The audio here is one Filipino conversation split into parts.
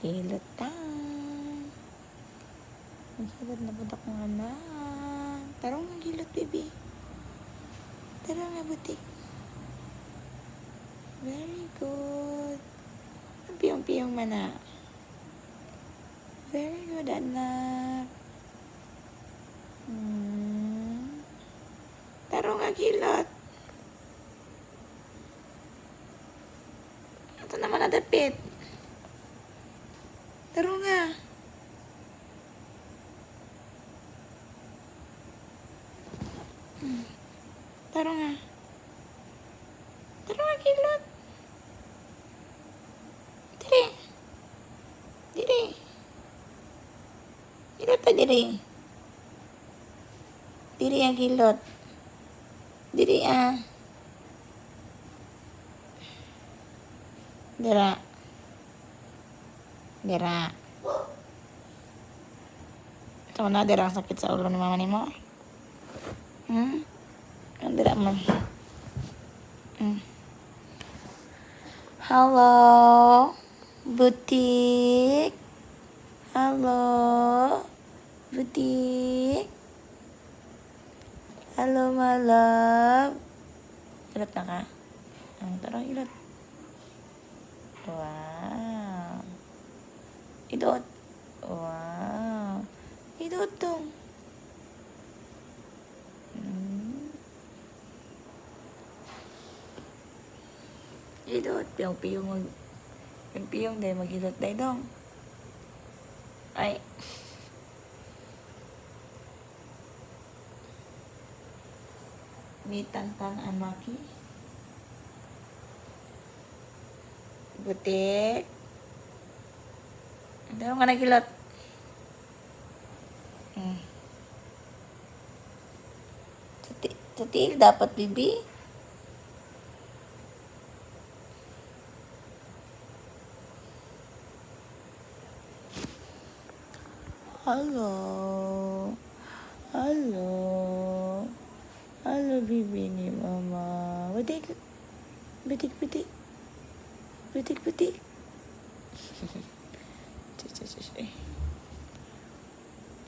Hilot time. Maghilot na po akong anak. Tarong ang hilot, baby. Tarong nga, butik. Very good. Ang piyong-piyong mana. Very good, anak. Tarong nga, hilot. Ito naman nadapit. Tarong nga. Tarong nga. Tarong nga, hilot. Dire. Dire. Hilot pa, dire. Dire ang hilot. Dire ah. Dira. Dira. Ito na, dira ang sakit sa ulo ni mama ni mo. Ang dira mo. Hello, butik. Hello, butik. Hello, my love. Ilot na ka? Tarong ilot. Wow. Idot. Wow. Idot tong. Idot. Piyong-piyong mag... Piyong-piyong dahil mag-idot dahil dong. Ay. May tantang anaki. Butik. Ano nga nagilot? Sa tiil dapat, bibi. Hello. Hello. Hello, bibi ni mama. Butik. Butik, butik. Butik, butik.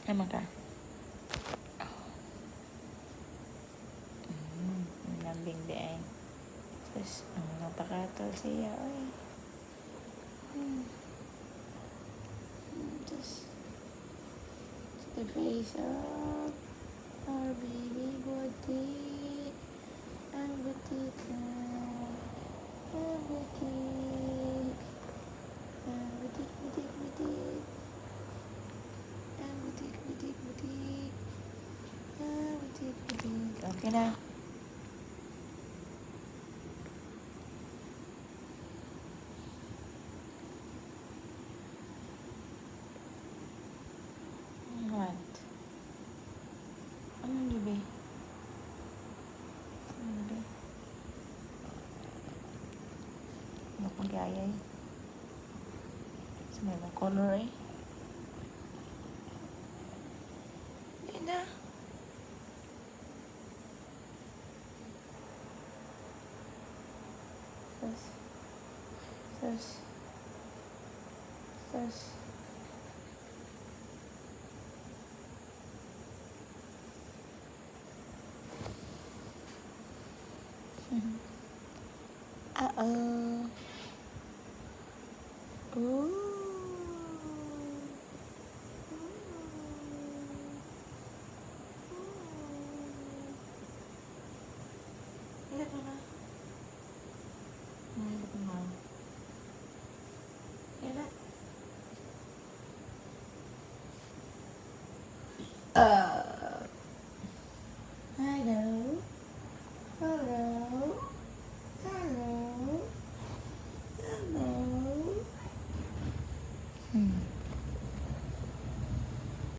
Emang ka? Lambing din. Terus, napakatal siya. Oy. Just the face of our baby butik. Ang butik na. Ang butik. Ang butik, butik, butik. Ang butik, butik, butik. Ang butik, butik. Okay na. What? Anong gabi? Anong gabi? Ano kong gayay? Sa may mga color eh. Hindi na. Sus. Sus. Sus.